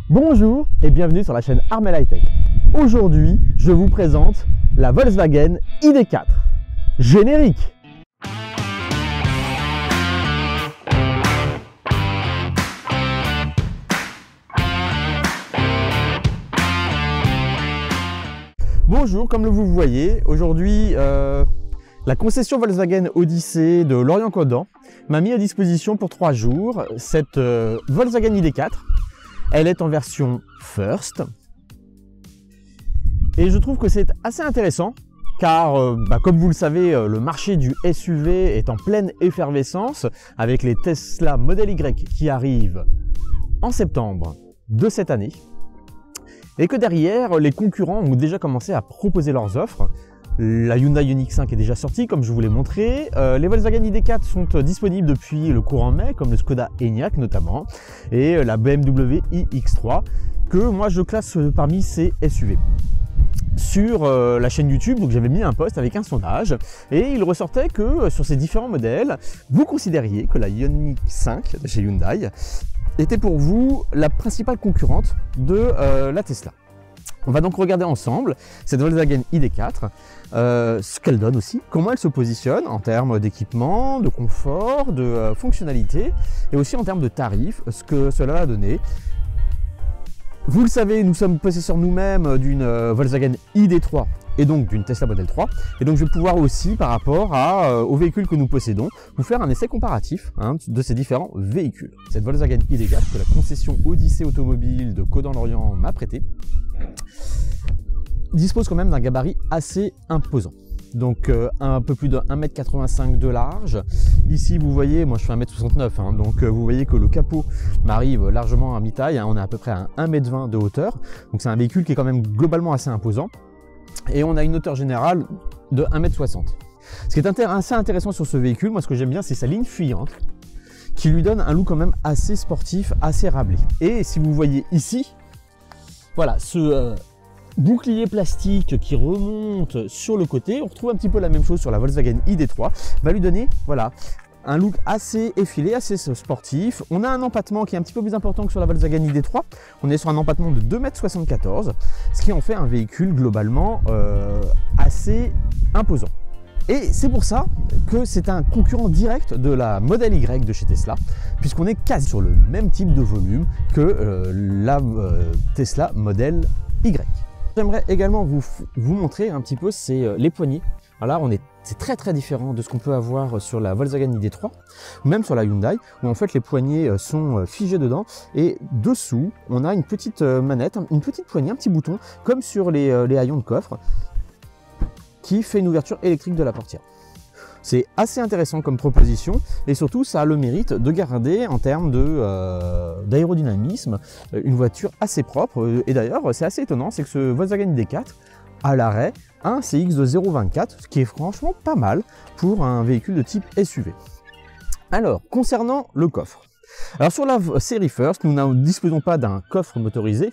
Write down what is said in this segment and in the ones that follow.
Bonjour et bienvenue sur la chaîne Armel High Tech. Aujourd'hui, je vous présente la Volkswagen ID.4. Générique! Bonjour, comme vous voyez, aujourd'hui, la concession Volkswagen Odyssey de Lorient-Codan m'a mis à disposition pour 3 jours cette Volkswagen ID.4. Elle est en version First et je trouve que c'est assez intéressant car, comme vous le savez, le marché du SUV est en pleine effervescence avec les Tesla Model Y qui arrivent en septembre de cette année et que derrière, les concurrents ont déjà commencé à proposer leurs offres. La Hyundai Ioniq 5 est déjà sortie, comme je vous l'ai montré. Les Volkswagen ID.4 sont disponibles depuis le courant mai, comme le Skoda Enyaq notamment, et la BMW iX3, que moi je classe parmi ces SUV. Sur la chaîne YouTube, donc j'avais mis un post avec un sondage, et il ressortait que sur ces différents modèles, vous considériez que la Ioniq 5 de chez Hyundai était pour vous la principale concurrente de la Tesla. On va donc regarder ensemble cette Volkswagen ID.4, ce qu'elle donne aussi, comment elle se positionne en termes d'équipement, de confort, de fonctionnalité et aussi en termes de tarifs, ce que cela va donner. Vous le savez, nous sommes possesseurs nous-mêmes d'une Volkswagen ID.3 et donc d'une Tesla Model 3. Et donc je vais pouvoir aussi, par rapport aux véhicules que nous possédons, vous faire un essai comparatif de ces différents véhicules. Cette Volkswagen ID.4 que la concession Odyssey Automobile de Codan-Lorient m'a prêté dispose quand même d'un gabarit assez imposant. Donc un peu plus de 1,85 m de large. Ici vous voyez, moi je fais 1,69 m, donc vous voyez que le capot m'arrive largement à mi-taille, on est à peu près à 1,20 m de hauteur. Donc c'est un véhicule qui est quand même globalement assez imposant. Et on a une hauteur générale de 1,60 m. Ce qui est assez intéressant sur ce véhicule, moi ce que j'aime bien, c'est sa ligne fuyante, qui lui donne un look quand même assez sportif, assez râblé. Et si vous voyez ici, voilà, ce bouclier plastique qui remonte sur le côté, on retrouve un petit peu la même chose sur la Volkswagen ID.3, va lui donner, voilà, un look assez effilé, assez sportif. On a un empattement qui est un petit peu plus important que sur la Volkswagen ID.3. On est sur un empattement de 2,74 m, ce qui en fait un véhicule globalement assez imposant. Et c'est pour ça que c'est un concurrent direct de la Model Y de chez Tesla, puisqu'on est quasi sur le même type de volume que la Tesla Model Y. J'aimerais également vous montrer un petit peu les poignées. Alors là, c'est très différent de ce qu'on peut avoir sur la Volkswagen ID.3, ou même sur la Hyundai, où en fait les poignées sont figées dedans, et dessous, on a une petite manette, une petite poignée, un petit bouton, comme sur les haillons de coffre, qui fait une ouverture électrique de la portière. C'est assez intéressant comme proposition, et surtout ça a le mérite de garder en termes d'aérodynamisme une voiture assez propre. Et d'ailleurs, c'est assez étonnant, c'est que ce Volkswagen ID.4 à l'arrêt un CX de 0,24, ce qui est franchement pas mal pour un véhicule de type SUV. Alors, concernant le coffre. Alors sur la série First, nous ne disposons pas d'un coffre motorisé.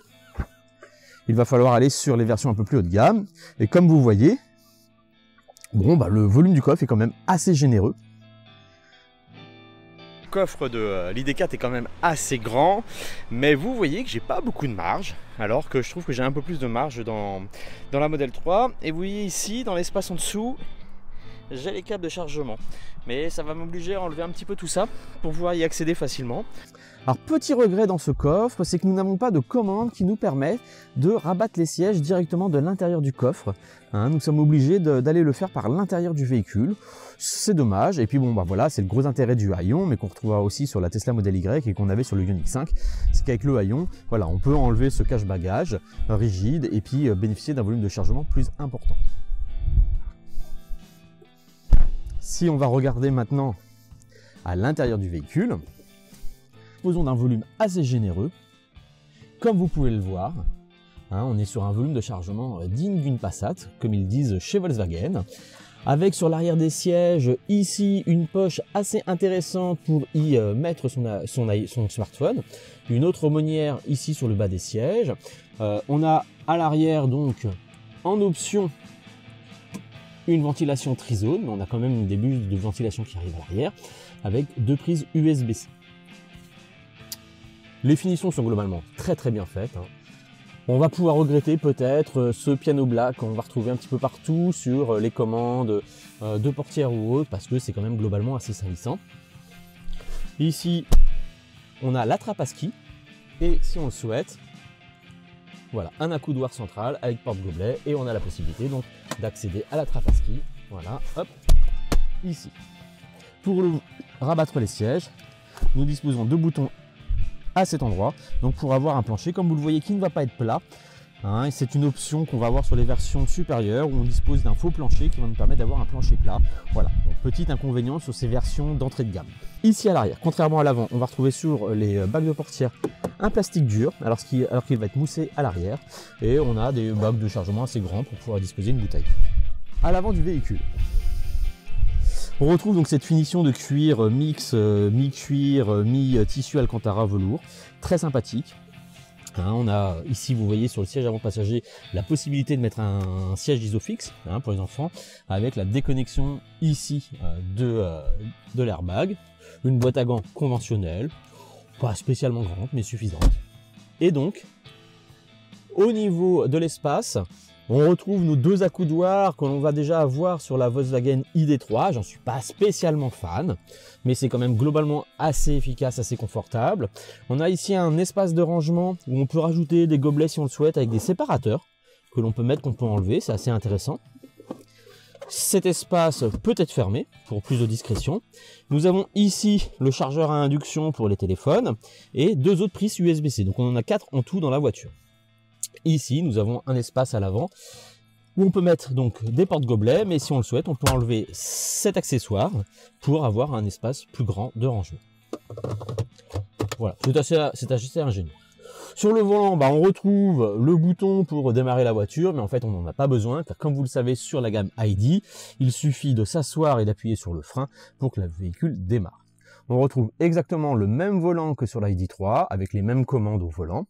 Il va falloir aller sur les versions un peu plus haut de gamme. Et comme vous voyez, bon, le volume du coffre est quand même assez généreux. Le coffre de l'ID.4 est quand même assez grand, mais vous voyez que j'ai pas beaucoup de marge, alors que je trouve que j'ai un peu plus de marge dans la Model 3. Et vous voyez ici, dans l'espace en dessous, j'ai les câbles de chargement. Mais ça va m'obliger à enlever un petit peu tout ça pour pouvoir y accéder facilement. Alors petit regret dans ce coffre, c'est que nous n'avons pas de commande qui nous permet de rabattre les sièges directement de l'intérieur du coffre. Nous sommes obligés d'aller le faire par l'intérieur du véhicule. C'est dommage. Et puis bon, voilà, c'est le gros intérêt du haillon, mais qu'on retrouvera aussi sur la Tesla Model Y et qu'on avait sur le Ioniq 5. C'est qu'avec le haillon, voilà, on peut enlever ce cache-bagages rigide et puis bénéficier d'un volume de chargement plus important. Si on va regarder maintenant à l'intérieur du véhicule, disposons d'un volume assez généreux. Comme vous pouvez le voir, on est sur un volume de chargement digne d'une Passat, comme ils disent chez Volkswagen, avec sur l'arrière des sièges ici une poche assez intéressante pour y mettre son smartphone, une autre aumônière ici sur le bas des sièges. On a à l'arrière donc en option une ventilation trizone, mais on a quand même des bus de ventilation qui arrivent à l'arrière, avec 2 prises USB-C. Les finitions sont globalement très bien faites, hein. On va pouvoir regretter peut-être ce piano black qu'on va retrouver un petit peu partout sur les commandes de portière ou autre, parce que c'est quand même globalement assez salissant. Ici, on a la trappe à ski, et si on le souhaite, voilà, un accoudoir central avec porte-gobelet, et on a la possibilité donc d'accéder à la trappe à ski. Voilà, hop, ici. Pour rabattre les sièges, nous disposons de boutons à cet endroit, donc pour avoir un plancher, comme vous le voyez, qui ne va pas être plat, hein, c'est une option qu'on va avoir sur les versions supérieures, où on dispose d'un faux plancher qui va nous permettre d'avoir un plancher plat. Voilà, donc petit inconvénient sur ces versions d'entrée de gamme. Ici à l'arrière, contrairement à l'avant, on va retrouver sur les bacs de portière un plastique dur, alors qu'il va être moussé à l'arrière, et on a des bacs de chargement assez grands pour pouvoir disposer d'une bouteille. À l'avant du véhicule, on retrouve donc cette finition de cuir mix, mi-cuir, mi-tissu Alcantara velours, très sympathique. Hein, on a ici, vous voyez sur le siège avant passager, la possibilité de mettre un siège Isofix, hein, pour les enfants, avec la déconnexion ici de l'airbag, une boîte à gants conventionnelle, pas spécialement grande mais suffisante. Et donc, au niveau de l'espace, on retrouve nos deux accoudoirs que l'on va déjà avoir sur la Volkswagen ID3. J'en suis pas spécialement fan, mais c'est quand même globalement assez efficace, assez confortable. On a ici un espace de rangement où on peut rajouter des gobelets si on le souhaite, avec des séparateurs que l'on peut mettre, qu'on peut enlever, c'est assez intéressant. Cet espace peut être fermé pour plus de discrétion. Nous avons ici le chargeur à induction pour les téléphones et deux autres prises USB-C, donc on en a 4 en tout dans la voiture. Ici, nous avons un espace à l'avant où on peut mettre donc des porte-gobelets, mais si on le souhaite, on peut enlever cet accessoire pour avoir un espace plus grand de rangement. Voilà, c'est assez ingénieux. Sur le volant, on retrouve le bouton pour démarrer la voiture, mais en fait, on n'en a pas besoin, car comme vous le savez, sur la gamme ID, il suffit de s'asseoir et d'appuyer sur le frein pour que le véhicule démarre. On retrouve exactement le même volant que sur la ID3, avec les mêmes commandes au volant.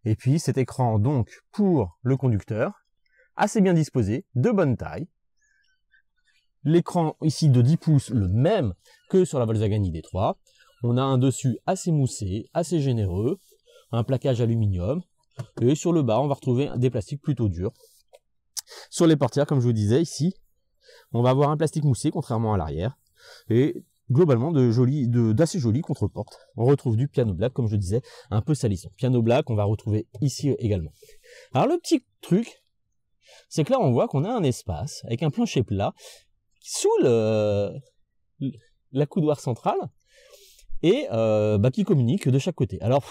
Et puis cet écran donc pour le conducteur, assez bien disposé, de bonne taille. L'écran ici de 10 pouces, le même que sur la Volkswagen ID3. On a un dessus assez moussé, assez généreux, un plaquage aluminium. Et sur le bas, on va retrouver des plastiques plutôt durs. Sur les portières, comme je vous disais ici, on va avoir un plastique moussé contrairement à l'arrière. Et globalement d'assez jolies contre-portes. On retrouve du piano black, comme je disais, un peu salissant. Piano black, on va retrouver ici également. Alors le petit truc, c'est que là on voit qu'on a un espace avec un plancher plat sous l'accoudoir central et qui communique de chaque côté. Alors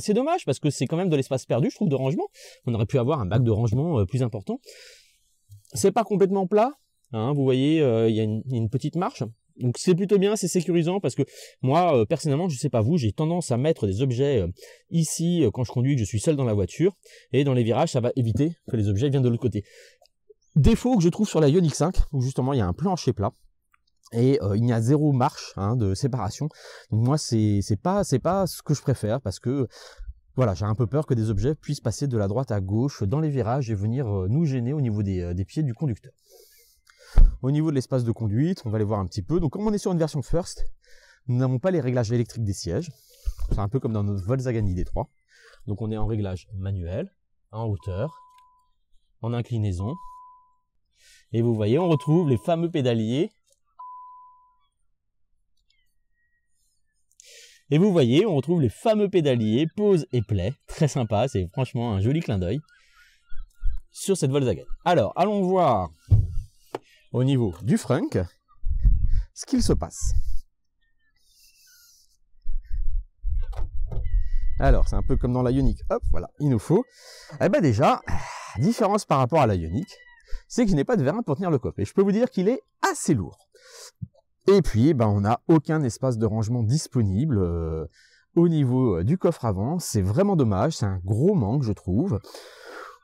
c'est dommage parce que c'est quand même de l'espace perdu, je trouve, de rangement. On aurait pu avoir un bac de rangement plus important. C'est pas complètement plat, hein, vous voyez, il y a une petite marche. Donc c'est plutôt bien, c'est sécurisant, parce que moi personnellement, je sais pas vous, j'ai tendance à mettre des objets ici quand je conduis, que je suis seul dans la voiture, et dans les virages ça va éviter que les objets viennent de l'autre côté. Défaut que je trouve sur la Ioniq 5, où justement il y a un plancher plat et il y a 0 marche, hein, de séparation. Donc moi c'est pas ce que je préfère, parce que voilà, j'ai un peu peur que des objets puissent passer de la droite à gauche dans les virages et venir nous gêner au niveau des pieds du conducteur. Au niveau de l'espace de conduite, on va aller voir un petit peu. Donc comme on est sur une version First, nous n'avons pas les réglages électriques des sièges. C'est un peu comme dans notre Volkswagen ID3. Donc on est en réglage manuel, en hauteur, en inclinaison. Et vous voyez, on retrouve les fameux pédaliers. Et vous voyez, on retrouve les fameux pédaliers pause et play. Très sympa, c'est franchement un joli clin d'œil sur cette Volkswagen. Alors, allons voir au niveau du frunk ce qu'il se passe. Alors, c'est un peu comme dans la Ioniq. Hop, voilà, il nous faut. Eh ben déjà, différence par rapport à la Ioniq, c'est que je n'ai pas de vérin pour tenir le coffre. Et je peux vous dire qu'il est assez lourd. Et puis, on n'a aucun espace de rangement disponible au niveau du coffre avant. C'est vraiment dommage, c'est un gros manque, je trouve.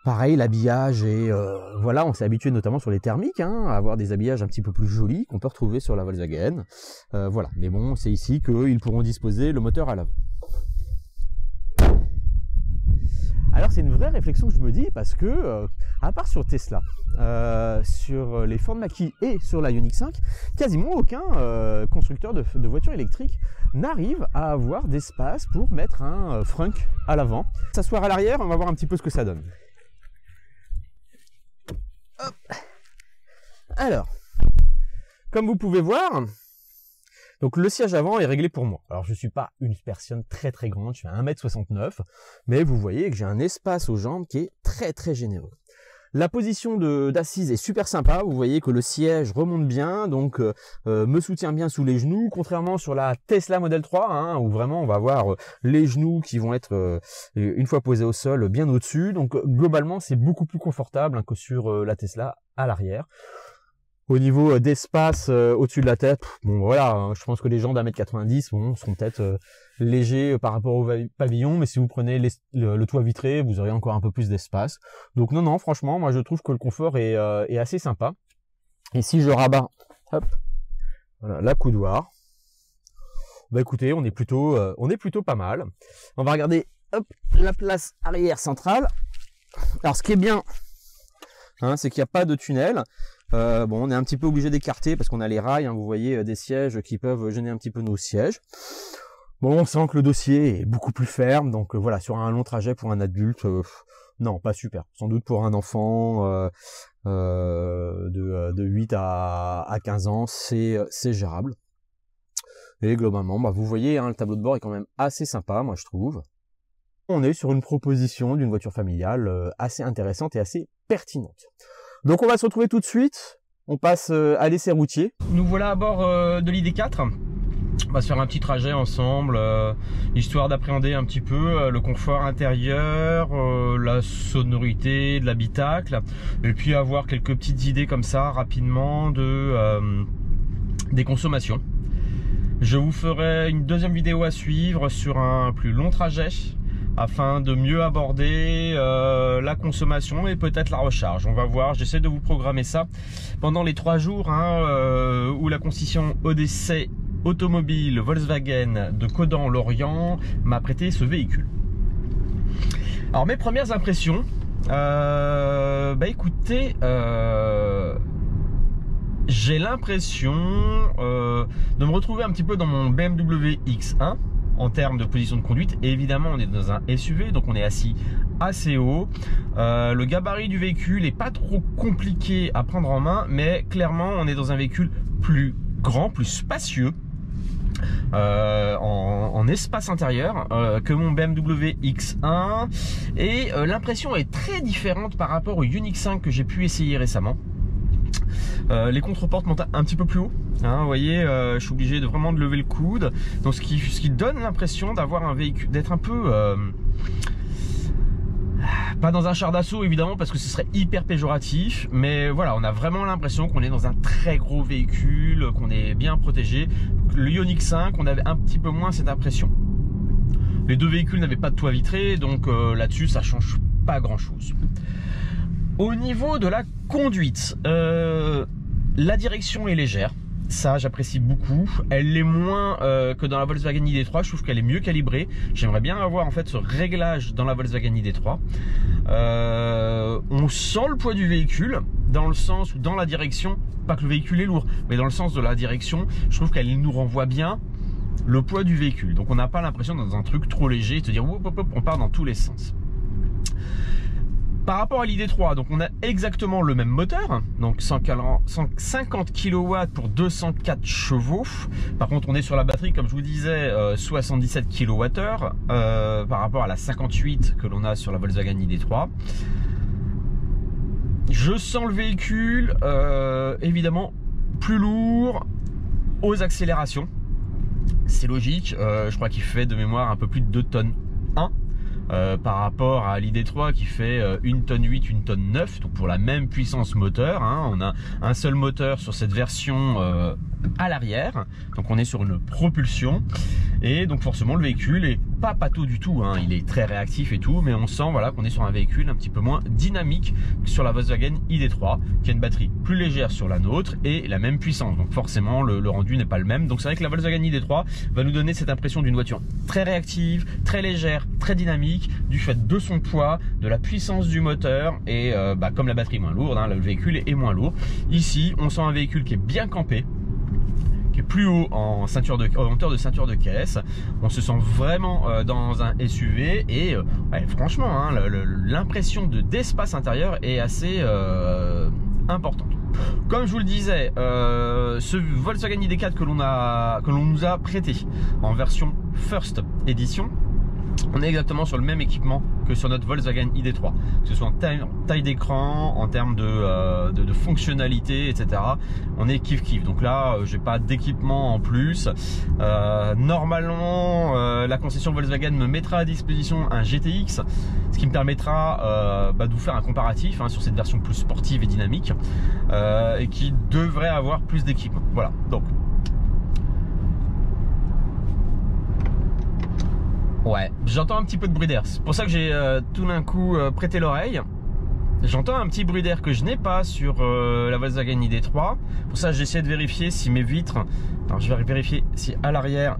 Pareil, l'habillage et voilà, on s'est habitué notamment sur les thermiques, hein, à avoir des habillages un petit peu plus jolis qu'on peut retrouver sur la Volkswagen. Voilà, mais bon, c'est ici qu'ils pourront disposer le moteur à l'avant. Alors c'est une vraie réflexion que je me dis parce que, à part sur Tesla, sur les Ford Mach-E et sur la Ioniq 5, quasiment aucun constructeur de voitures électriques n'arrive à avoir d'espace pour mettre un frunk à l'avant. S'asseoir à l'arrière, on va voir un petit peu ce que ça donne. Hop. Alors, comme vous pouvez voir, donc le siège avant est réglé pour moi. Alors je ne suis pas une personne très grande, je fais 1m69, mais vous voyez que j'ai un espace aux jambes qui est très généreux. La position d'assise est super sympa, vous voyez que le siège remonte bien, donc me soutient bien sous les genoux, contrairement sur la Tesla Model 3, hein, où vraiment on va avoir les genoux qui vont être, une fois posés au sol, bien au-dessus. Donc globalement c'est beaucoup plus confortable hein, que sur la Tesla à l'arrière. Au niveau d'espace au-dessus de la tête, bon voilà, hein, je pense que les gens d'1m90 bon, seront peut-être légers par rapport au pavillon, mais si vous prenez le toit vitré, vous aurez encore un peu plus d'espace. Donc non, franchement, moi je trouve que le confort est assez sympa. Et si je rabats, hop, voilà, la coudoir, bah écoutez, on est plutôt pas mal. On va regarder, hop, la place arrière centrale. Alors ce qui est bien, hein, c'est qu'il n'y a pas de tunnel. Bon, on est un petit peu obligé d'écarter parce qu'on a les rails, hein, vous voyez, des sièges qui peuvent gêner un petit peu nos sièges. Bon, on sent que le dossier est beaucoup plus ferme, donc voilà, sur un long trajet pour un adulte, non, pas super. Sans doute pour un enfant de 8 à 15 ans, c'est gérable. Et globalement, bah, vous voyez, hein, le tableau de bord est quand même assez sympa, moi je trouve. On est sur une proposition d'une voiture familiale assez intéressante et assez pertinente. Donc on va se retrouver tout de suite, on passe à l'essai routier. Nous voilà à bord de l'ID4, on va se faire un petit trajet ensemble, histoire d'appréhender un petit peu le confort intérieur, la sonorité de l'habitacle, et puis avoir quelques petites idées comme ça rapidement des consommations. Je vous ferai une deuxième vidéo à suivre sur un plus long trajet, afin de mieux aborder la consommation et peut-être la recharge. On va voir, j'essaie de vous programmer ça pendant les 3 jours hein, où la concession Odyssey Automobile Volkswagen de Caudan-Lorient m'a prêté ce véhicule. Alors mes premières impressions, bah écoutez, j'ai l'impression de me retrouver un petit peu dans mon BMW X1 en termes de position de conduite. Et évidemment on est dans un SUV, donc on est assis assez haut. Le gabarit du véhicule est pas trop compliqué à prendre en main, mais clairement on est dans un véhicule plus grand, plus spacieux en espace intérieur que mon BMW X1, et l'impression est très différente par rapport au Ioniq 5 que j'ai pu essayer récemment. Les contreportes montent un petit peu plus haut, hein, vous voyez, je suis obligé de vraiment de lever le coude, donc ce qui donne l'impression d'avoir un véhicule, d'être un peu pas dans un char d'assaut évidemment parce que ce serait hyper péjoratif, mais voilà, on a vraiment l'impression qu'on est dans un très gros véhicule, qu'on est bien protégé. Le Ioniq 5, on avait un petit peu moins cette impression. Les deux véhicules n'avaient pas de toit vitré, donc là-dessus ça change pas grand chose. Au niveau de la conduite, la direction est légère, ça j'apprécie beaucoup. Elle l'est moins que dans la Volkswagen ID3, je trouve qu'elle est mieux calibrée. J'aimerais bien avoir en fait ce réglage dans la Volkswagen ID3. On sent le poids du véhicule dans le sens où dans la direction, pas que le véhicule est lourd, mais dans le sens de la direction, je trouve qu'elle nous renvoie bien le poids du véhicule. Donc on n'a pas l'impression d'être dans un truc trop léger, de dire hop, hop, hop, on part dans tous les sens. Par rapport à l'ID3, donc on a exactement le même moteur, donc 150 kW pour 204 chevaux. Par contre, on est sur la batterie, comme je vous disais, 77 kWh par rapport à la 58 que l'on a sur la Volkswagen ID3. Je sens le véhicule évidemment plus lourd aux accélérations. C'est logique, je crois qu'il fait de mémoire un peu plus de 2 tonnes 1. Par rapport à l'ID3 qui fait 1 tonne 8, 1 tonne 9, donc pour la même puissance moteur, hein, on a un seul moteur sur cette version à l'arrière, donc on est sur une propulsion et donc forcément le véhicule est pas pâteau du tout, hein. Il est très réactif et tout, mais on sent voilà qu'on est sur un véhicule un petit peu moins dynamique que sur la Volkswagen ID3 qui a une batterie plus légère sur la nôtre et la même puissance, donc forcément le rendu n'est pas le même. Donc c'est vrai que la Volkswagen ID3 va nous donner cette impression d'une voiture très réactive, très légère, très dynamique du fait de son poids, de la puissance du moteur et comme la batterie est moins lourde, hein, le véhicule est moins lourd. Ici on sent un véhicule qui est bien campé, plus haut en hauteur de ceinture de caisse. On se sent vraiment dans un SUV et franchement hein, l'impression d'espace intérieur est assez importante. Comme je vous le disais, ce Volkswagen ID4 que l'on nous a prêté en version First Edition, on est exactement sur le même équipement que sur notre Volkswagen ID3, que ce soit en taille d'écran, en termes de fonctionnalité, etc. On est kiff. Donc là, j'ai pas d'équipement en plus. Normalement, la concession Volkswagen me mettra à disposition un GTX, ce qui me permettra de vous faire un comparatif hein, sur cette version plus sportive et dynamique, et qui devrait avoir plus d'équipement. Voilà. Donc. Ouais, j'entends un petit peu de bruit d'air, c'est pour ça que j'ai tout d'un coup prêté l'oreille. J'entends un petit bruit d'air que je n'ai pas sur la Volkswagen ID3. Pour ça j'essaie de vérifier si mes vitres, alors je vais vérifier si à l'arrière,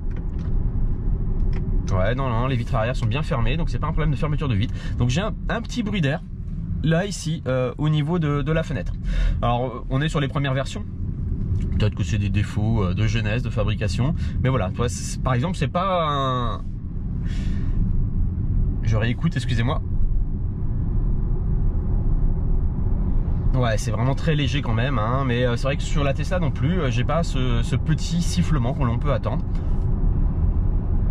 ouais non, les vitres arrière sont bien fermées, donc c'est pas un problème de fermeture de vitres. Donc j'ai un petit bruit d'air là ici au niveau de la fenêtre. Alors on est sur les premières versions. Peut-être que c'est des défauts de jeunesse, de fabrication, mais voilà, toi, par exemple c'est pas un... Je réécoute, excusez-moi. Ouais, c'est vraiment très léger quand même, hein, mais c'est vrai que sur la Tesla non plus, j'ai pas ce petit sifflement que l'on peut attendre.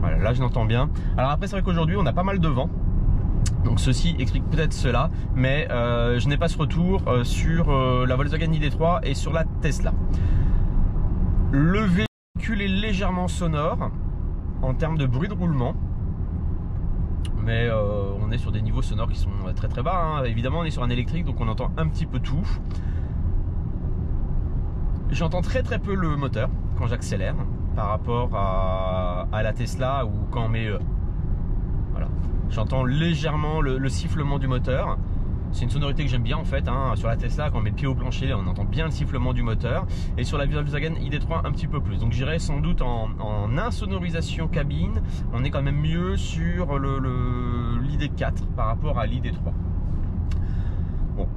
Voilà, là je l'entends bien. Alors après, c'est vrai qu'aujourd'hui, on a pas mal de vent. Donc ceci explique peut-être cela, mais je n'ai pas ce retour sur la Volkswagen ID3 et sur la Tesla. Le véhicule est légèrement sonore en termes de bruit de roulement. Mais on est sur des niveaux sonores qui sont très bas, hein. Évidemment on est sur un électrique donc on entend un petit peu tout. J'entends très peu le moteur quand j'accélère par rapport à la Tesla ou quand on met voilà. J'entends légèrement le sifflement du moteur. C'est une sonorité que j'aime bien en fait, hein. Sur la Tesla quand on met le pied au plancher on entend bien le sifflement du moteur, et sur la Volkswagen ID3 un petit peu plus. Donc j'irai sans doute en insonorisation cabine, on est quand même mieux sur l'ID4 par rapport à l'ID3. Bon,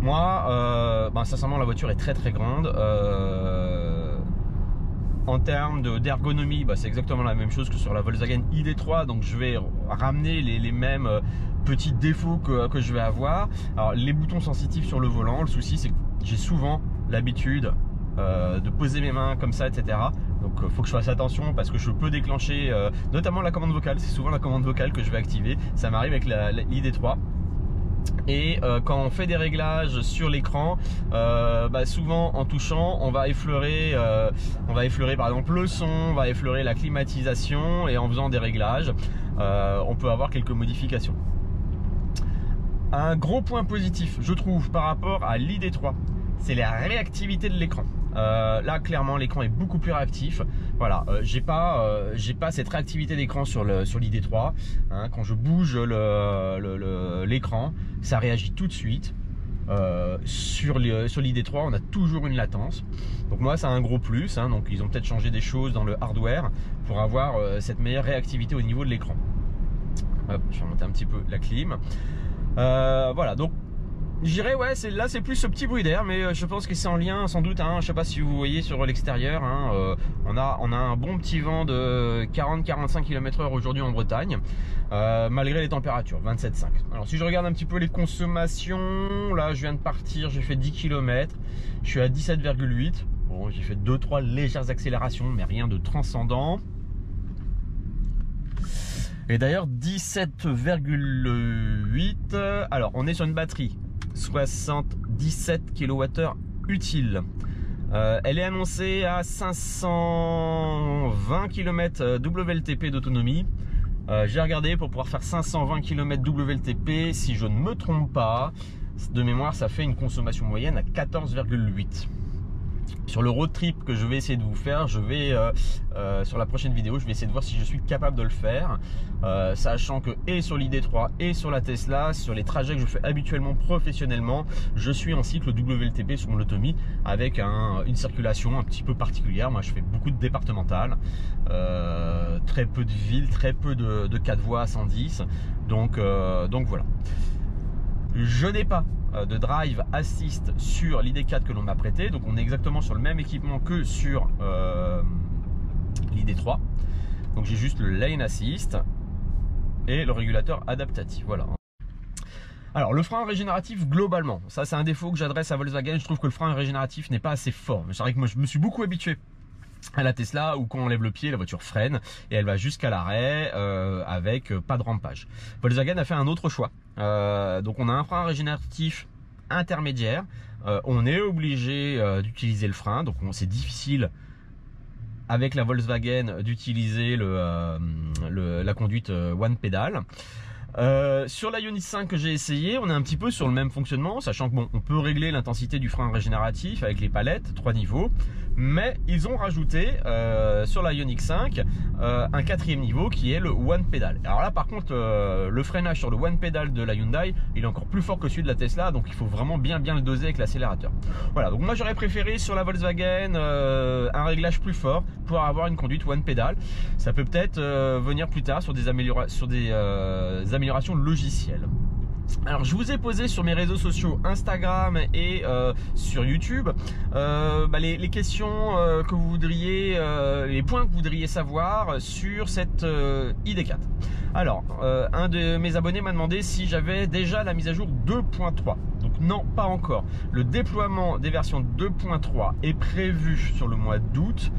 moi sincèrement la voiture est très grande. En termes d'ergonomie, c'est exactement la même chose que sur la Volkswagen ID3, donc je vais ramener les mêmes petits défauts que je vais avoir. Alors les boutons sensitifs sur le volant, le souci c'est que j'ai souvent l'habitude de poser mes mains comme ça, etc. Donc il faut que je fasse attention parce que je peux déclencher notamment la commande vocale, c'est souvent la commande vocale que je vais activer, ça m'arrive avec l'ID3. Et quand on fait des réglages sur l'écran, souvent en touchant on va effleurer par exemple le son, on va effleurer la climatisation, et en faisant des réglages on peut avoir quelques modifications. Un gros point positif je trouve par rapport à l'ID3, c'est la réactivité de l'écran. Là clairement l'écran est beaucoup plus réactif. Voilà, j'ai pas cette réactivité d'écran sur l'ID3, hein. Quand je bouge l'écran, ça réagit tout de suite. Sur l'ID3 on a toujours une latence, donc moi c'est un gros plus, hein. Donc ils ont peut-être changé des choses dans le hardware pour avoir cette meilleure réactivité au niveau de l'écran. Hop, je vais remonter un petit peu la clim. Voilà, donc je dirais ouais, là c'est plus ce petit bruit d'air, mais je pense que c'est en lien sans doute, hein, je sais pas si vous voyez sur l'extérieur, hein, on a un bon petit vent de 40-45 km/h aujourd'hui en Bretagne, malgré les températures 27,5. Alors si je regarde un petit peu les consommations, là je viens de partir, j'ai fait 10 km, je suis à 17,8. Bon, j'ai fait 2-3 légères accélérations mais rien de transcendant. Et d'ailleurs 17,8. Alors on est sur une batterie 77 kWh utile. Elle est annoncée à 520 km WLTP d'autonomie. J'ai regardé pour pouvoir faire 520 km WLTP, si je ne me trompe pas, de mémoire ça fait une consommation moyenne à 14,8. sur le road trip que je vais essayer de vous faire, je vais sur la prochaine vidéo, je vais essayer de voir si je suis capable de le faire, sachant que et sur l'ID3 et sur la Tesla, sur les trajets que je fais habituellement professionnellement, je suis en cycle WLTP sur mon Automi avec une circulation un petit peu particulière. Moi, je fais beaucoup de départementales, très peu de villes, très peu de 4 voies à 110, donc voilà. Je n'ai pas de drive assist sur l'ID4 que l'on m'a prêté, donc on est exactement sur le même équipement que sur l'ID3. Donc j'ai juste le lane assist et le régulateur adaptatif, voilà. Alors le frein régénératif, globalement, ça c'est un défaut que j'adresse à Volkswagen. Je trouve que le frein régénératif n'est pas assez fort. C'est vrai que moi je me suis beaucoup habitué à la Tesla où quand on lève le pied, la voiture freine et elle va jusqu'à l'arrêt avec pas de rampage. Volkswagen a fait un autre choix. Donc on a un frein régénératif intermédiaire. On est obligé d'utiliser le frein, donc c'est difficile avec la Volkswagen d'utiliser la conduite one pedal. Sur la Ioniq 5 que j'ai essayé, on est un petit peu sur le même fonctionnement, sachant que bon, on peut régler l'intensité du frein régénératif avec les palettes, 3 niveaux, mais ils ont rajouté sur la Ioniq 5 un 4e niveau qui est le one pedal. Alors là par contre le freinage sur le one pedal de la Hyundai il est encore plus fort que celui de la Tesla, donc il faut vraiment bien le doser avec l'accélérateur. Voilà, donc moi j'aurais préféré sur la Volkswagen un réglage plus fort pour avoir une conduite one pedal. Ça peut peut-être venir plus tard sur des améliorations logicielles. Alors je vous ai posé sur mes réseaux sociaux Instagram et sur YouTube les questions que vous voudriez, les points que vous voudriez savoir sur cette ID4. Alors un de mes abonnés m'a demandé si j'avais déjà la mise à jour 2.3. Donc non, pas encore. Le déploiement des versions 2.3 est prévu sur le mois d'août.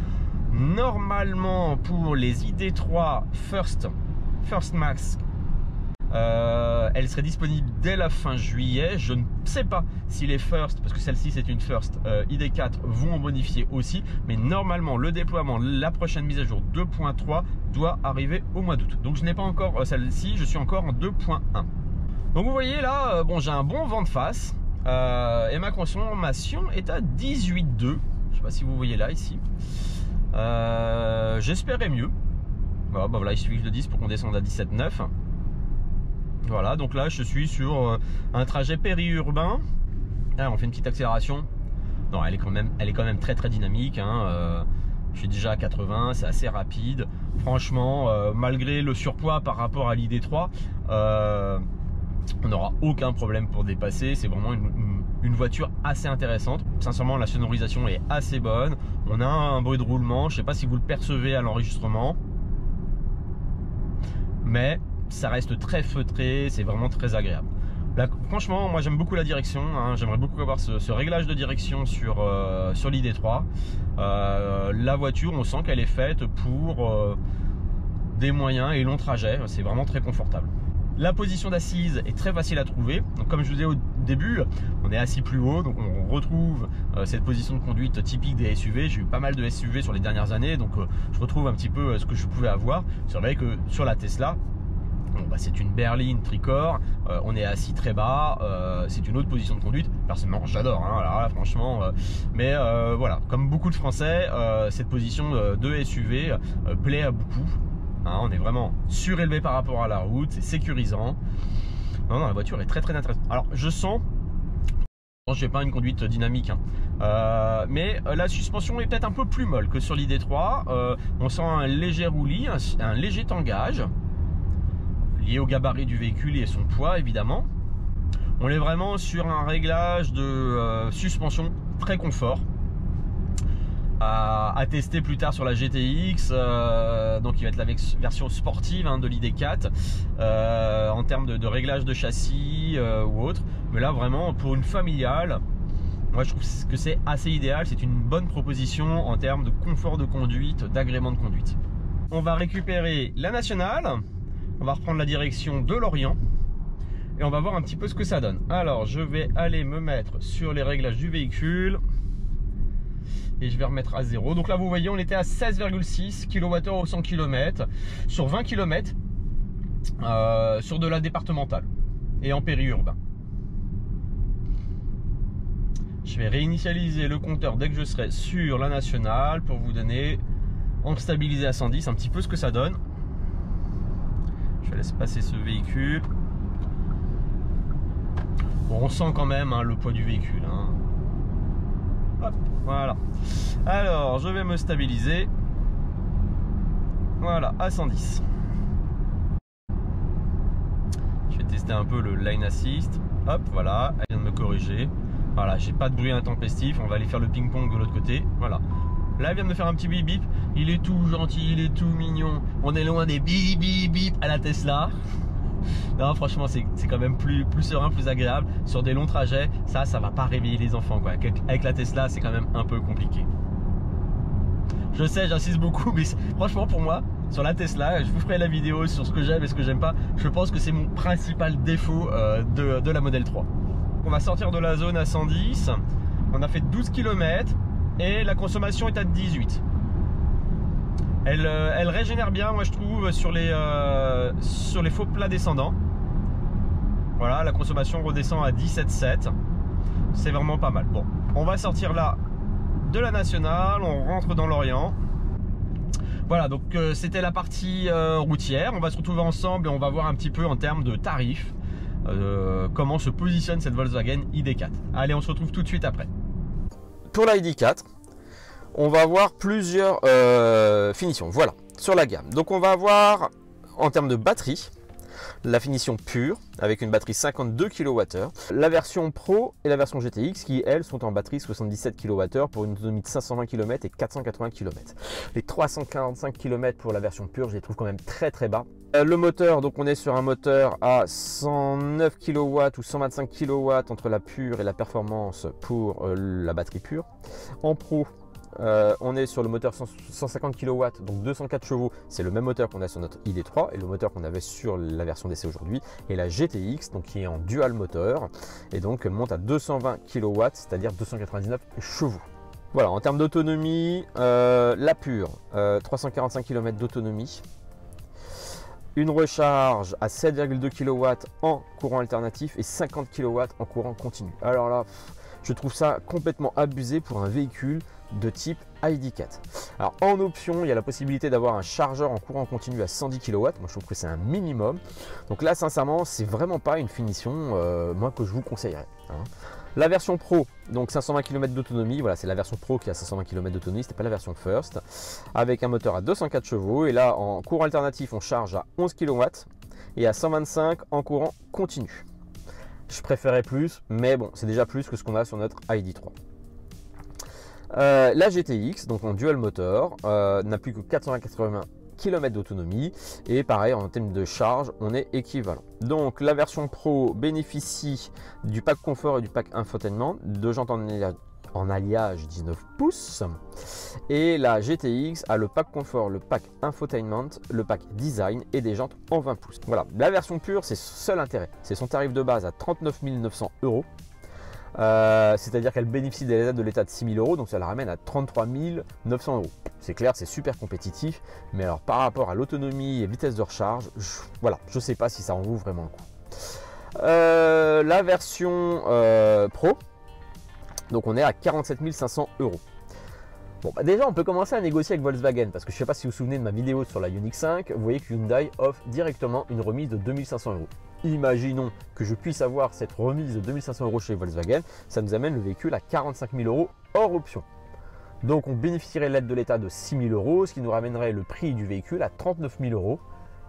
Normalement pour les ID3 First Max, elle serait disponible dès la fin juillet. Je ne sais pas si les First, parce que celle-ci c'est une First, ID4 vont en bonifier aussi, mais normalement le déploiement, la prochaine mise à jour 2.3 doit arriver au mois d'août. Donc je n'ai pas encore celle-ci, je suis encore en 2.1. Donc vous voyez là, bon, j'ai un bon vent de face et ma consommation est à 18,2. Je ne sais pas si vous voyez là ici. J'espérais mieux. Voilà, il suffit que je le dise pour qu'on descende à 17,9. Voilà, donc là je suis sur un trajet périurbain. Là, on fait une petite accélération. Non, elle est quand même très dynamique, hein. Je suis déjà à 80, c'est assez rapide. Franchement, malgré le surpoids par rapport à l'ID3, on n'aura aucun problème pour dépasser. C'est vraiment une voiture assez intéressante. Sincèrement, la sonorisation est assez bonne. On a un bruit de roulement. Je ne sais pas si vous le percevez à l'enregistrement, mais ça reste très feutré. C'est vraiment très agréable. Là, franchement, moi j'aime beaucoup la direction, hein. J'aimerais beaucoup avoir ce réglage de direction sur l'ID3. La voiture, on sent qu'elle est faite pour des moyens et longs trajets. C'est vraiment très confortable. La position d'assise est très facile à trouver. Donc, comme je vous disais au début, on est assis plus haut, donc on retrouve cette position de conduite typique des SUV. J'ai eu pas mal de SUV sur les dernières années, donc je retrouve un petit peu ce que je pouvais avoir. C'est vrai que sur la Tesla, bon, c'est une berline tricorps, on est assis très bas, c'est une autre position de conduite. Personnellement, j'adore, hein, alors là, franchement, mais voilà, comme beaucoup de Français, cette position de SUV plaît à beaucoup. Hein, on est vraiment surélevé par rapport à la route, c'est sécurisant. Non, la voiture est très intéressante. Alors, je sens, je n'ai pas une conduite dynamique, hein, mais la suspension est peut-être un peu plus molle que sur l'ID3. On sent un léger roulis, un léger tangage, lié au gabarit du véhicule et son poids évidemment. On est vraiment sur un réglage de suspension très confort à tester plus tard sur la GTX, donc il va être la version sportive, hein, de l'ID4 en termes de réglage de châssis ou autre. Mais là vraiment pour une familiale, moi je trouve que c'est assez idéal. C'est une bonne proposition en termes de confort de conduite, d'agrément de conduite. On va récupérer la nationale. On va reprendre la direction de Lorient et on va voir un petit peu ce que ça donne. Alors je vais aller me mettre sur les réglages du véhicule et je vais remettre à 0. Donc là vous voyez, on était à 16,6 kWh au 100 km sur 20 km sur de la départementale et en périurbain. Je vais réinitialiser le compteur dès que je serai sur la nationale pour vous donner, en stabilisé à 110, un petit peu ce que ça donne. Je laisse passer ce véhicule. Bon, on sent quand même hein, le poids du véhicule. Hein. Hop, voilà. Alors, je vais me stabiliser. Voilà, à 110. Je vais tester un peu le line assist. Hop, voilà, elle vient de me corriger. Voilà, j'ai pas de bruit intempestif. On va aller faire le ping-pong de l'autre côté. Voilà. Là, elle vient de me faire un petit bip bip. Il est tout gentil, il est tout mignon. On est loin des bip bip bip à la Tesla. Non, franchement, c'est quand même plus serein, plus agréable. Sur des longs trajets, ça va pas réveiller les enfants, quoi. Avec la Tesla, c'est quand même un peu compliqué. Je sais, j'insiste beaucoup, mais franchement, pour moi, sur la Tesla, je vous ferai la vidéo sur ce que j'aime et ce que j'aime pas. Je pense que c'est mon principal défaut de la Model 3. On va sortir de la zone à 110. On a fait 12 km et la consommation est à 18. Elle régénère bien, moi je trouve, sur les faux plats descendants. Voilà, la consommation redescend à 17,7. C'est vraiment pas mal. Bon, on va sortir là de la nationale, on rentre dans l'Orient. Voilà, donc c'était la partie routière. On va se retrouver ensemble et on va voir un petit peu en termes de tarifs comment se positionne cette Volkswagen ID4. Allez, on se retrouve tout de suite après. Pour la ID4, on va avoir plusieurs finitions. Voilà, sur la gamme. Donc on va avoir en termes de batterie la finition pure avec une batterie 52 kWh, la version Pro et la version GTX qui elles sont en batterie 77 kWh pour une autonomie de 520 km et 480 km. Les 345 km pour la version pure, je les trouve quand même très bas. Le moteur, donc on est sur un moteur à 109 kW ou 125 kW entre la pure et la performance pour la batterie pure. En Pro, on est sur le moteur 150 kW, donc 204 chevaux, c'est le même moteur qu'on a sur notre ID3 et le moteur qu'on avait sur la version d'essai aujourd'hui, et la GTX, donc qui est en dual moteur, et donc monte à 220 kW, c'est-à-dire 299 chevaux. Voilà, en termes d'autonomie, la pure, 345 km d'autonomie, une recharge à 7,2 kW en courant alternatif et 50 kW en courant continu. Alors là, je trouve ça complètement abusé pour un véhicule de type ID4. Alors en option, il y a la possibilité d'avoir un chargeur en courant continu à 110 kW. Moi je trouve que c'est un minimum. Donc là sincèrement, c'est vraiment pas une finition moi que je vous conseillerais. Hein. La version Pro, donc 520 km d'autonomie, voilà, c'est la version Pro qui a 520 km d'autonomie, c'était pas la version First, avec un moteur à 204 chevaux. Et là en courant alternatif, on charge à 11 kW et à 125 en courant continu. Je préférais plus, mais bon, c'est déjà plus que ce qu'on a sur notre ID3. La GTX, donc en dual moteur, n'a plus que 480 km d'autonomie et pareil en termes de charge, on est équivalent. Donc la version Pro bénéficie du pack confort et du pack infotainment, de jantes en alliage 19 pouces, et la GTX a le pack confort, le pack infotainment, le pack design et des jantes en 20 pouces. Voilà, la version pure, c'est seul intérêt, c'est son tarif de base à 39 900 €. C'est-à-dire qu'elle bénéficie des aides de l'État de 6 000 €, donc ça la ramène à 33 900 €. C'est clair, c'est super compétitif, mais alors par rapport à l'autonomie et vitesse de recharge, voilà, je sais pas si ça en vaut vraiment le coup. La version Pro, donc on est à 47 500 €. Bon, bah déjà on peut commencer à négocier avec Volkswagen, parce que je ne sais pas si vous vous souvenez de ma vidéo sur la Ioniq 5, vous voyez que Hyundai offre directement une remise de 2500 €. Imaginons que je puisse avoir cette remise de 2500 € chez Volkswagen, ça nous amène le véhicule à 45 000 € hors option. Donc on bénéficierait de l'aide de l'État de 6 000 €, ce qui nous ramènerait le prix du véhicule à 39 000 €.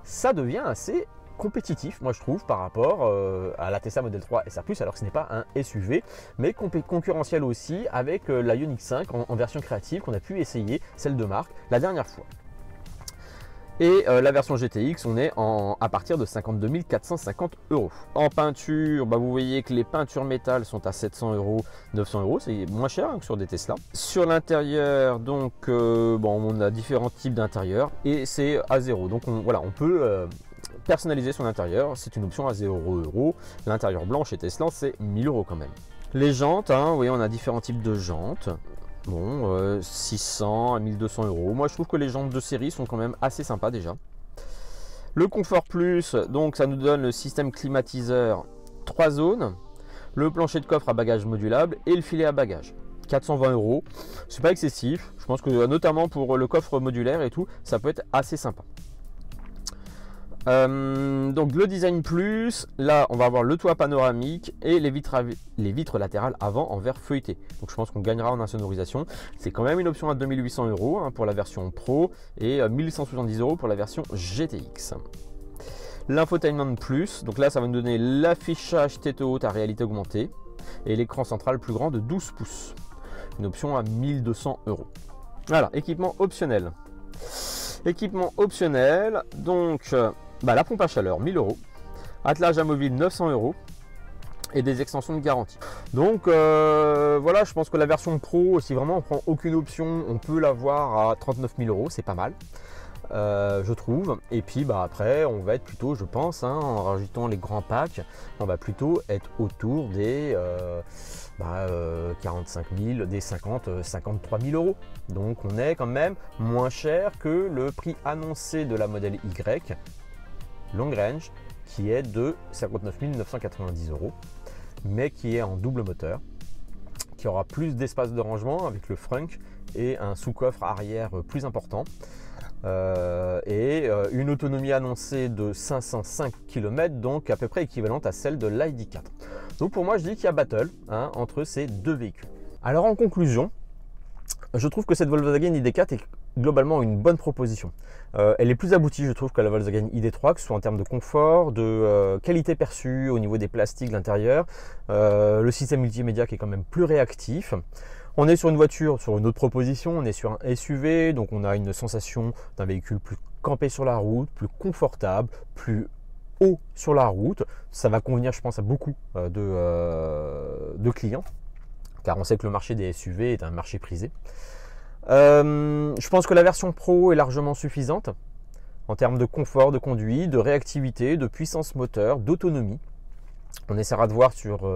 Ça devient assez compétitif, moi je trouve, par rapport à la Tesla Model 3 SR+, alors que ce n'est pas un SUV, mais concurrentiel aussi avec la Ioniq 5 en version créative qu'on a pu essayer, celle de marque, la dernière fois. Et la version GTX, on est à partir de 52 450 €. En peinture, bah vous voyez que les peintures métal sont à 700 €, 900 €, c'est moins cher hein, que sur des Tesla. Sur l'intérieur, donc bon, on a différents types d'intérieur et c'est à 0. Donc voilà, on peut personnaliser son intérieur, c'est une option à 0 €. L'intérieur blanc chez Tesla, c'est 1000 € quand même. Les jantes, hein, vous voyez, on a différents types de jantes. Bon, 600 à 1200 €. Moi, je trouve que les jantes de série sont quand même assez sympas déjà. Le confort plus, donc ça nous donne le système climatiseur 3 zones. le plancher de coffre à bagages modulable et le filet à bagages. 420 €, c'est pas excessif. Je pense que notamment pour le coffre modulaire et tout, ça peut être assez sympa. Donc le design plus, là on va avoir le toit panoramique et les vitres latérales avant en verre feuilleté. Donc je pense qu'on gagnera en insonorisation. C'est quand même une option à 2800 € hein, pour la version Pro et 1170 € pour la version GTX. L'infotainment plus, donc là ça va nous donner l'affichage tête haute à réalité augmentée et l'écran central plus grand de 12 pouces. Une option à 1200 €. Voilà, équipement optionnel. Équipement optionnel, donc la pompe à chaleur 1000 €, attelage amovible 900 € et des extensions de garantie. Donc voilà, je pense que la version Pro, si vraiment on prend aucune option, on peut l'avoir à 39 000 €, c'est pas mal. Je trouve, et puis après on va être plutôt, je pense, hein, en rajoutant les grands packs, on va plutôt être autour des 45 000, des 53 000 €. Donc on est quand même moins cher que le prix annoncé de la modèle Y long range qui est de 59 990 €, mais qui est en double moteur, qui aura plus d'espace de rangement avec le frunk et un sous-coffre arrière plus important. Une autonomie annoncée de 505 km, donc à peu près équivalente à celle de l'ID4. Donc pour moi je dis qu'il y a battle entre ces deux véhicules. Alors en conclusion, je trouve que cette Volkswagen ID4 est globalement une bonne proposition. Elle est plus aboutie je trouve que la Volkswagen ID3, que ce soit en termes de confort, de qualité perçue au niveau des plastiques de l'intérieur, le système multimédia qui est quand même plus réactif. On est sur une voiture, sur une autre proposition, on est sur un SUV, donc on a une sensation d'un véhicule plus campé sur la route, plus confortable, plus haut sur la route. Ça va convenir, je pense, à beaucoup de clients, car on sait que le marché des SUV est un marché prisé. Je pense que la version Pro est largement suffisante en termes de confort, de conduite, de réactivité, de puissance moteur, d'autonomie. On essaiera de voir sur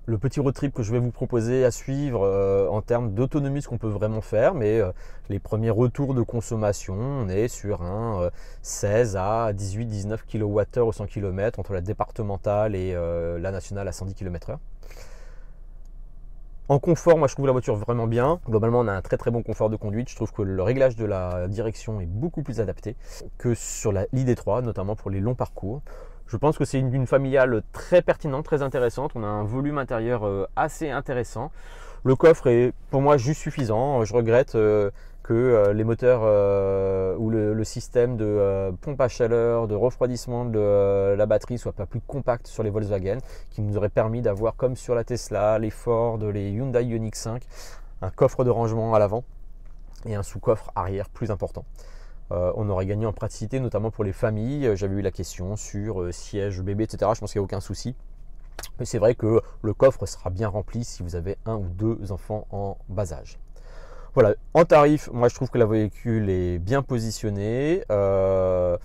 le petit road trip que je vais vous proposer à suivre en termes d'autonomie ce qu'on peut vraiment faire, mais les premiers retours de consommation, on est sur un 16 à 18-19 kWh au 100 km entre la départementale et la nationale à 110 km/h. En confort, moi je trouve la voiture vraiment bien. Globalement, on a un très très bon confort de conduite. Je trouve que le réglage de la direction est beaucoup plus adapté que sur l'ID3, notamment pour les longs parcours. Je pense que c'est une familiale très pertinente, très intéressante. On a un volume intérieur assez intéressant. Le coffre est pour moi juste suffisant. Je regrette que les moteurs ou le système de pompe à chaleur, de refroidissement de la batterie soit pas plus compact sur les Volkswagen, qui nous aurait permis d'avoir, comme sur la Tesla, les Ford, les Hyundai Ioniq 5, un coffre de rangement à l'avant et un sous-coffre arrière plus important. On aurait gagné en praticité, notamment pour les familles. J'avais eu la question sur siège bébé, etc. Je pense qu'il n'y a aucun souci. Mais c'est vrai que le coffre sera bien rempli si vous avez un ou deux enfants en bas âge. Voilà, en tarif, moi je trouve que la véhicule est bien positionnée. La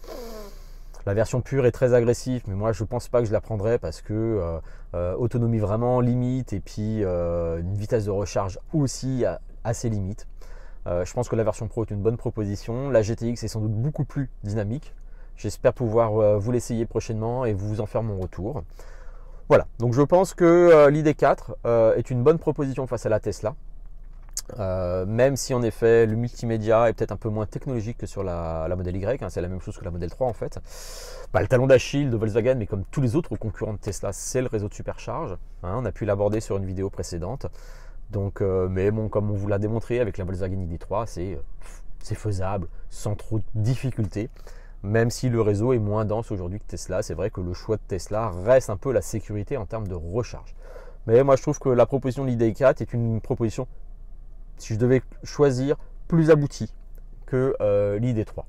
version pure est très agressive, mais moi je ne pense pas que je la prendrais parce que autonomie vraiment limite et puis une vitesse de recharge aussi assez limite. Je pense que la version Pro est une bonne proposition. La GTX est sans doute beaucoup plus dynamique. J'espère pouvoir vous l'essayer prochainement et vous en faire mon retour. Voilà, donc je pense que l'ID4 est une bonne proposition face à la Tesla. Même si en effet le multimédia est peut-être un peu moins technologique que sur la modèle Y, c'est la même chose que la modèle 3 en fait. Le talon d'Achille de Volkswagen, mais comme tous les autres concurrents de Tesla, c'est le réseau de supercharge. On a pu l'aborder sur une vidéo précédente. Donc, mais bon, comme on vous l'a démontré avec la Volkswagen ID3, c'est faisable sans trop de difficultés. Même si le réseau est moins dense aujourd'hui que Tesla, c'est vrai que le choix de Tesla reste un peu la sécurité en termes de recharge. Mais moi je trouve que la proposition de l'ID4 est une proposition, si je devais choisir, plus aboutie que l'ID3.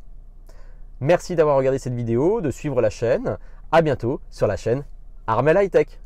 Merci d'avoir regardé cette vidéo, de suivre la chaîne. À bientôt sur la chaîne Armel High Tech.